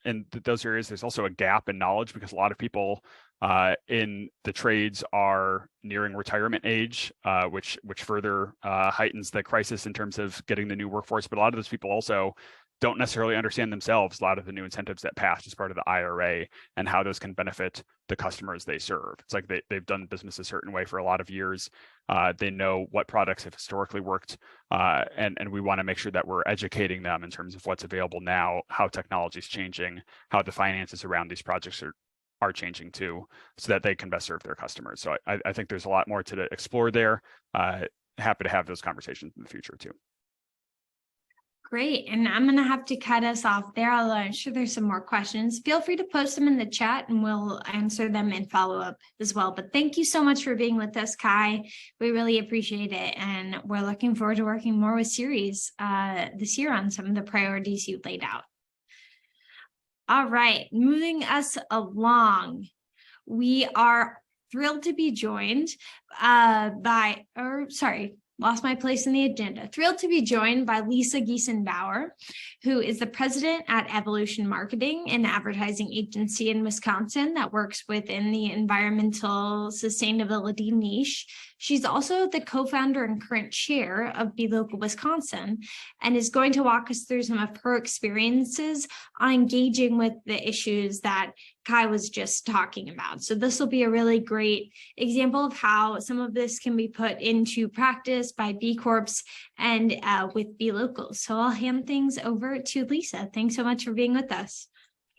in those areas. There's also a gap in knowledge because a lot of people in the trades are nearing retirement age, which further heightens the crisis in terms of getting the new workforce. But a lot of those people also don't necessarily understand themselves a lot of the new incentives that passed as part of the IRA and how those can benefit the customers they serve. It's like they've done business a certain way for a lot of years. They know what products have historically worked, and we want to make sure that we're educating them in terms of what's available now, how technology is changing, how the finances around these projects are changing too, so that they can best serve their customers. So I think there's a lot more to explore there. Happy to have those conversations in the future too. Great. And I'm going to have to cut us off there, although I'm sure there's some more questions. Feel free to post them in the chat and we'll answer them in follow-up as well. But thank you so much for being with us, Kai. We really appreciate it. And we're looking forward to working more with Ceres this year on some of the priorities you laid out. All right, moving us along. We are thrilled to be joined lost my place in the agenda. Thrilled to be joined by Lisa Geason-Bauer, who is the president at Evolution Marketing, an advertising agency in Wisconsin that works within the environmental sustainability niche. She's also the co-founder and current chair of Be Local Wisconsin, and is going to walk us through some of her experiences on engaging with the issues that Kai was just talking about. So this will be a really great example of how some of this can be put into practice by B Corps and with Be Local. So I'll hand things over to Lisa. Thanks so much for being with us.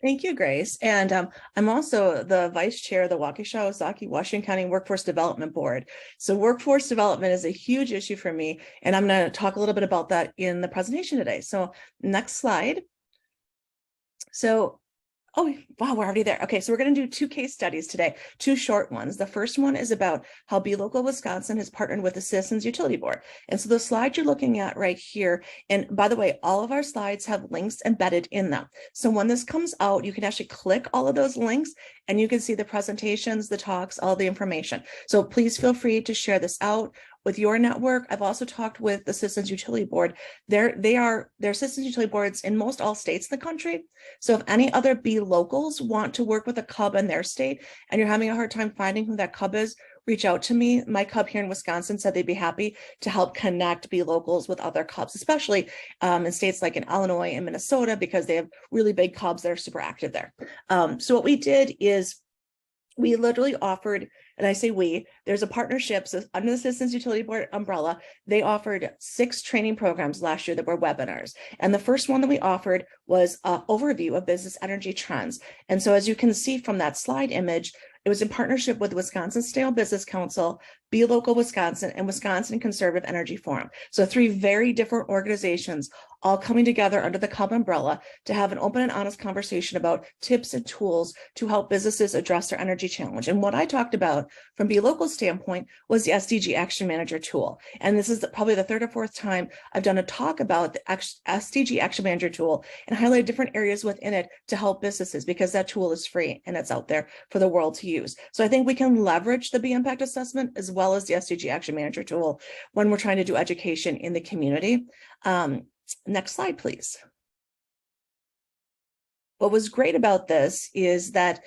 Thank you, Grace. And I'm also the vice chair of the Waukesha-Ozaukee Washington County Workforce Development Board. So workforce development is a huge issue for me, and I'm going to talk a little bit about that in the presentation today. So next slide. So, oh, wow, we're already there. Okay, so we're going to do 2 case studies today, 2 short ones. The first one is about how Be Local Wisconsin has partnered with the Citizens Utility Board. And so the slide you're looking at right here, and by the way, all of our slides have links embedded in them. So when this comes out, you can actually click all of those links and you can see the presentations, the talks, all the information. So please feel free to share this out with your network. I've also talked with the Citizens Utility Board. They're Citizens Utility Boards in most all states in the country. So if any other Be Locals want to work with a CUB in their state and you're having a hard time finding who that CUB is, reach out to me. My CUB here in Wisconsin said they'd be happy to help connect Be Locals with other CUBs, especially in states like in Illinois and Minnesota, because they have really big CUBs that are super active there. So what we did is we literally offered, and I say we, there's a partnership, so under the Citizens Utility Board umbrella, they offered 6 training programs last year that were webinars. And the first one that we offered was an overview of business energy trends. And so as you can see from that slide image, it was in partnership with the Wisconsin State Business Council, Be Local Wisconsin, and Wisconsin Conservative Energy Forum. So 3 very different organizations all coming together under the CUB umbrella to have an open and honest conversation about tips and tools to help businesses address their energy challenge. And what I talked about from Be Local standpoint was the SDG Action Manager tool. And this is probably the 3rd or 4th time I've done a talk about the SDG Action Manager tool and highlighted different areas within it to help businesses, because that tool is free and it's out there for the world to use. So I think we can leverage the Be Impact Assessment as well as the SDG Action Manager tool when we're trying to do education in the community. Next slide, please. What was great about this is that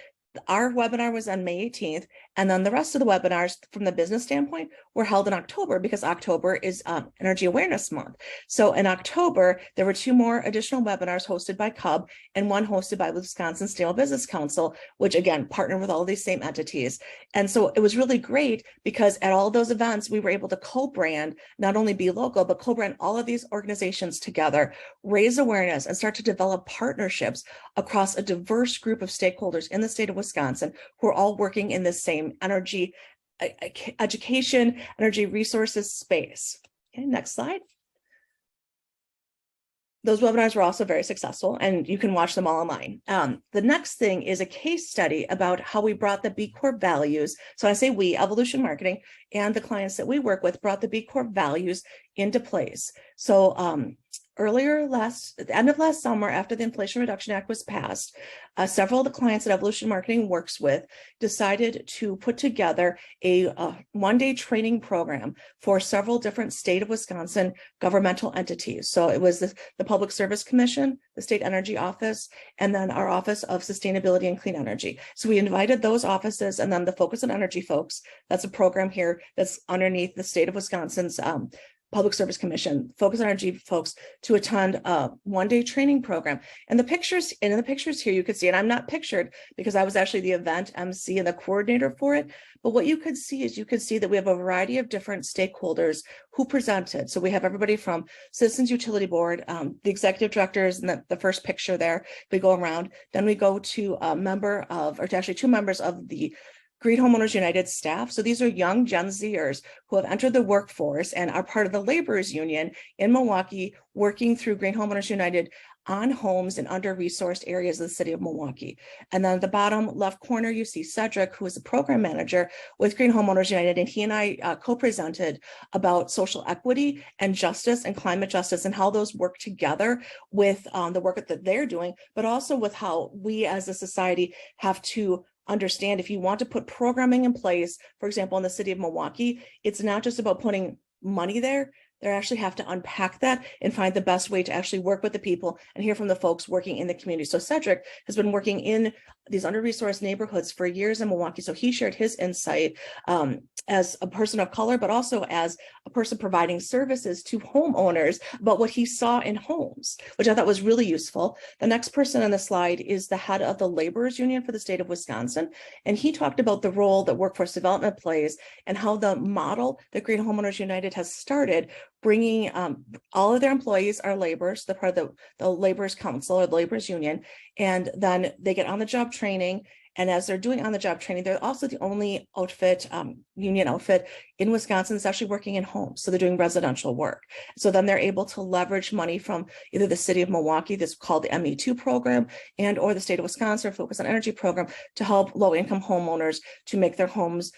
our webinar was on May 18th, and then the rest of the webinars from the business standpoint were held in October, because October is Energy Awareness Month. So in October, there were 2 more additional webinars hosted by CUB and 1 hosted by Wisconsin State Business Council, which again, partnered with all these same entities. And so it was really great because at all those events, we were able to co-brand, not only Be Local, but co-brand all of these organizations together, raise awareness, and start to develop partnerships across a diverse group of stakeholders in the state of Wisconsin who are all working in the same energy education, energy resources space. Okay, next slide. Those webinars were also very successful, and you can watch them all online. The next thing is a case study about how we brought the B Corp values. So I say we, Evolution Marketing, and the clients that we work with brought the B Corp values into place. So at the end of last summer, after the Inflation Reduction Act was passed, several of the clients that Evolution Marketing works with decided to put together a 1-day training program for several different state of Wisconsin governmental entities. So it was the Public Service Commission, the State Energy Office, and then our Office of Sustainability and Clean Energy. So we invited those offices, and then the Focus on Energy folks. That's a program here that's underneath the state of Wisconsin's Public Service Commission, Focus on Energy folks, to attend a 1-day training program. And in the pictures here, you could see, and I'm not pictured because I was actually the event MC and the coordinator for it. But what you could see is that we have a variety of different stakeholders who presented. So we have everybody from Citizens Utility Board, the executive directors, and the first picture there, we go around. Then we go to a member of, or actually 2 members of the Green Homeowners United staff. So these are young Gen Zers who have entered the workforce and are part of the laborers union in Milwaukee, working through Green Homeowners United on homes in under-resourced areas of the city of Milwaukee. And then at the bottom left corner, you see Cedric, who is a program manager with Green Homeowners United, and he and I co-presented about social equity and justice and climate justice and how those work together with the work that they're doing, but also with how we as a society have to understand, if you want to put programming in place, for example, in the city of Milwaukee, it's not just about putting money there. They actually have to unpack that and find the best way to actually work with the people and hear from the folks working in the community. So Cedric has been working in these under-resourced neighborhoods for years in Milwaukee. So he shared his insight as a person of color, but also as a person providing services to homeowners about what he saw in homes, which I thought was really useful. The next person on the slide is the head of the Laborers Union for the state of Wisconsin. And he talked about the role that workforce development plays and how the model that Green Homeowners United has started bringing all of their employees are laborers, the part of the laborers council or the laborers union, and then they get on the job training. And as they're doing on the job training, they're also the only outfit, union outfit in Wisconsin that's actually working in homes. So they're doing residential work. So then they're able to leverage money from either the city of Milwaukee, that's called the ME2 program, and or the state of Wisconsin Focus on Energy program to help low-income homeowners to make their homes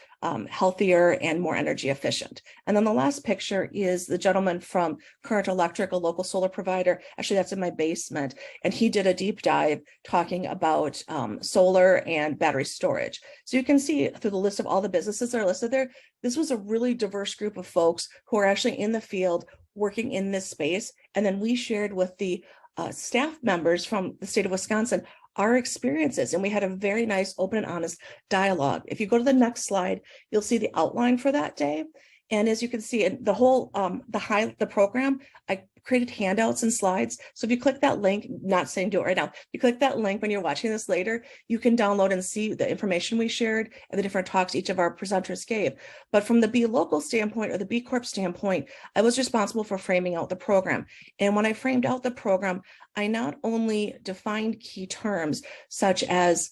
healthier and more energy efficient. And then the last picture is the gentleman from Current Electric, a local solar provider. Actually, that's in my basement. And he did a deep dive talking about solar and battery storage. So you can see through the list of all the businesses that are listed there, this was a really diverse group of folks who are actually in the field working in this space. And then we shared with the staff members from the state of Wisconsin our experiences, and we had a very nice open and honest dialogue. If you go to the next slide, you'll see the outline for that day. And as you can see, in the whole the program, I created handouts and slides. So if you click that link, not saying do it right now, you click that link when you're watching this later, you can download and see the information we shared and the different talks each of our presenters gave. But from the Be Local standpoint or the B Corp standpoint, I was responsible for framing out the program. And when I framed out the program, I not only defined key terms such as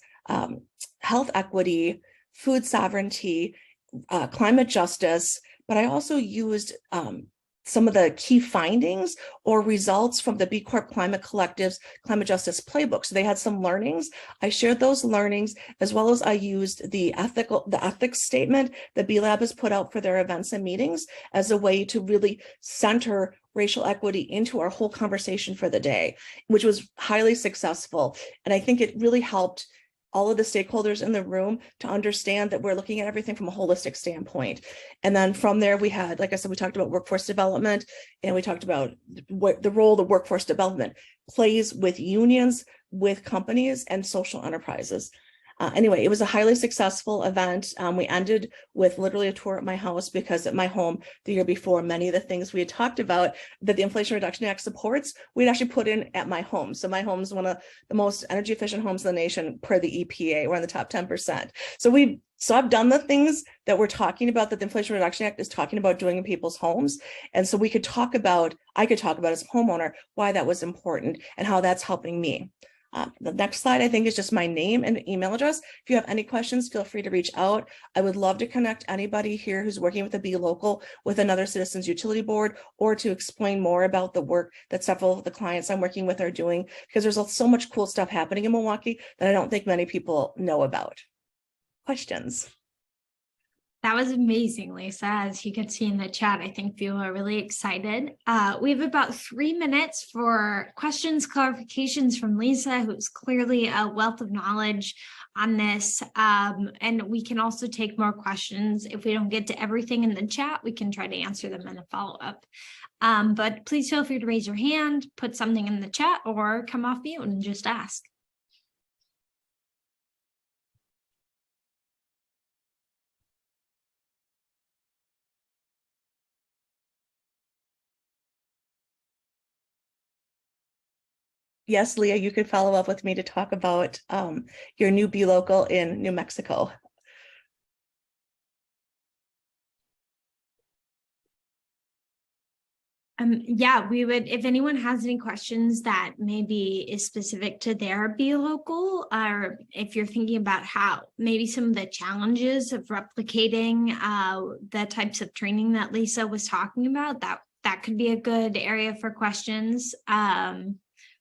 health equity, food sovereignty, climate justice, but I also used some of the key findings or results from the B Corp Climate Collective's Climate Justice Playbook. So they had some learnings. I shared those learnings, as well as I used the ethics statement that B Lab has put out for their events and meetings as a way to really center racial equity into our whole conversation for the day, which was highly successful. And I think it really helped all of the stakeholders in the room to understand that we're looking at everything from a holistic standpoint. And then from there, we had, like I said, we talked about workforce development, and we talked about what the role the workforce development plays with unions, with companies, and social enterprises. Anyway, it was a highly successful event. We ended with literally a tour at my house, because at my home the year before, many of the things we had talked about that the Inflation Reduction Act supports, we'd actually put in at my home. So my home is one of the most energy efficient homes in the nation per the EPA. We're in the top 10%. So I've done the things that we're talking about, that the Inflation Reduction Act is talking about doing in people's homes. And so I could talk about as a homeowner why that was important and how that's helping me. The next slide, I think, is just my name and email address. If you have any questions, feel free to reach out. I would love to connect anybody here who's working with the Be Local with another Citizens Utility Board, or to explain more about the work that several of the clients I'm working with are doing, because there's so much cool stuff happening in Milwaukee that I don't think many people know about. Questions? That was amazing, Lisa. As you can see in the chat, I think people are really excited. We have about 3 minutes for questions, clarifications from Lisa, who's clearly a wealth of knowledge on this. And we can also take more questions. If we don't get to everything in the chat, we can try to answer them in a follow-up. But please feel free to raise your hand, put something in the chat, or come off mute and just ask. Yes, Leah, you could follow up with me to talk about your new Be Local in New Mexico. Yeah, we would, if anyone has any questions that maybe is specific to their Be Local, or if you're thinking about how maybe some of the challenges of replicating the types of training that Lisa was talking about, that could be a good area for questions.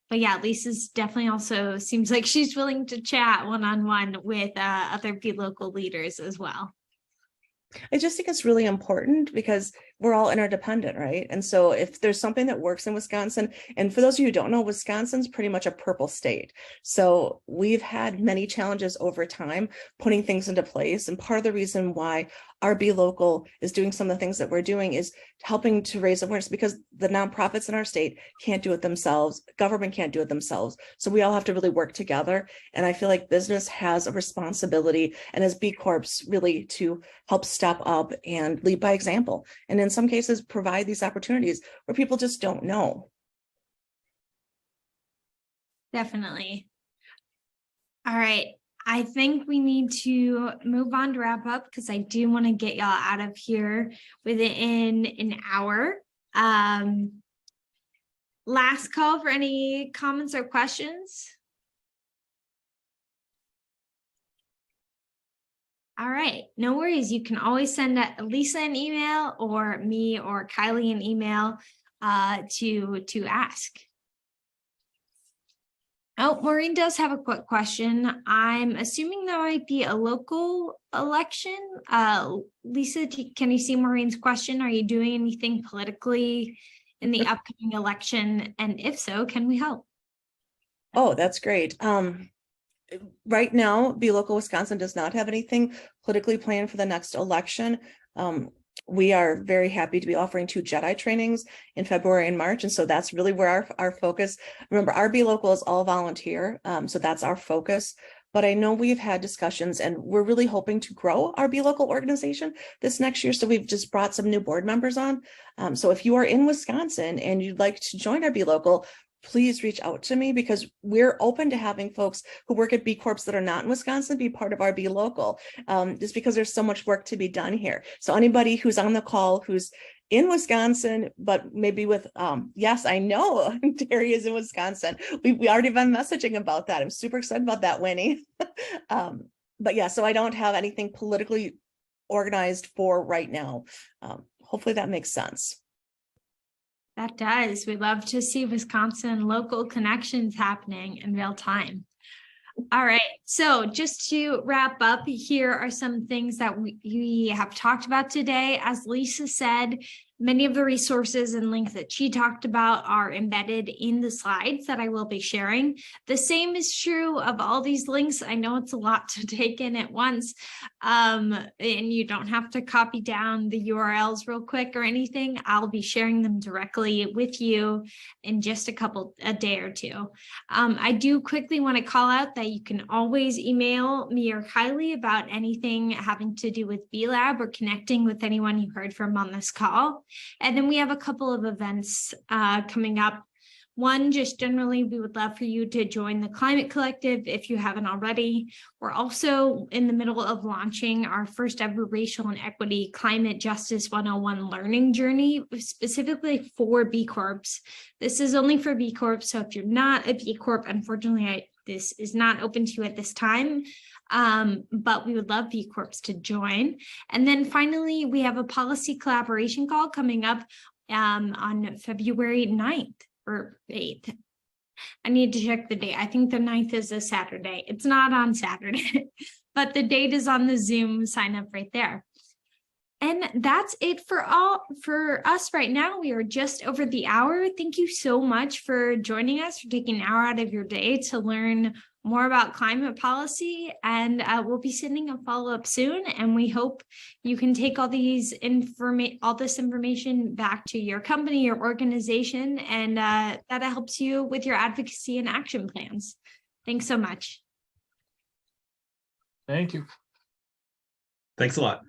But yeah, Lisa's definitely also seems like she's willing to chat one-on-one with other Be Local leaders as well. I just think it's really important because we're all interdependent, right? And so if there's something that works in Wisconsin, and for those of you who don't know, Wisconsin's pretty much a purple state. So we've had many challenges over time putting things into place. And part of the reason why our Be Local is doing some of the things that we're doing is helping to raise awareness, because the nonprofits in our state can't do it themselves. Government can't do it themselves. So we all have to really work together. And I feel like business has a responsibility, and as B Corps, really to help step up and lead by example. And in some cases, provide these opportunities where people just don't know. Definitely. All right. I think we need to move on to wrap up, because I do want to get y'all out of here within an hour. Last call for any comments or questions. All right, no worries. You can always send Lisa an email or me or Kylie an email to ask. Oh, Maureen does have a quick question. I'm assuming there might be a local election. Lisa, can you see Maureen's question? Are you doing anything politically in the upcoming election? And if so, can we help? Oh, that's great. Right now, Be Local Wisconsin does not have anything politically planned for the next election. We are very happy to be offering 2 Jedi trainings in February and March. And so that's really where our focus, remember, our Be Local is all volunteer. So that's our focus. But I know we've had discussions and we're really hoping to grow our Be Local organization this next year. So we've just brought some new board members on. So if you are in Wisconsin and you'd like to join our Be Local, please reach out to me, because we're open to having folks who work at B Corps that are not in Wisconsin be part of our Be Local, just because there's so much work to be done here. So anybody who's on the call who's in Wisconsin, but maybe with, yes, I know Terry is in Wisconsin. We already been messaging about that. I'm super excited about that, Winnie. But yeah, so I don't have anything politically organized for right now. Hopefully that makes sense. That does. We love to see Wisconsin local connections happening in real time. All right. So just to wrap up, here are some things that we have talked about today. As Lisa said, many of the resources and links that she talked about are embedded in the slides that I will be sharing. The same is true of all these links. I know it's a lot to take in at once, and you don't have to copy down the URLs real quick or anything. I'll be sharing them directly with you in just a day or two. I do quickly want to call out that you can always email me or Kylie about anything having to do with B-Lab or connecting with anyone you heard from on this call. And then we have a couple of events coming up. One, just generally, we would love for you to join the Climate Collective if you haven't already. We're also in the middle of launching our first ever Racial and Equity Climate Justice 101 learning journey, specifically for B Corps. This is only for B Corps, so if you're not a B Corp, unfortunately, this is not open to you at this time. But we would love B Corps to join. And then finally, we have a policy collaboration call coming up on February 9th or 8th. I need to check the date. I think the 9th is a Saturday. It's not on Saturday, but the date is on the Zoom sign up right there. And that's it for us right now. We are just over the hour. Thank you so much for joining us, for taking an hour out of your day to learn more about climate policy. And we'll be sending a follow-up soon. And we hope you can take all this information back to your company, your organization, and that helps you with your advocacy and action plans. Thanks so much. Thank you. Thanks a lot.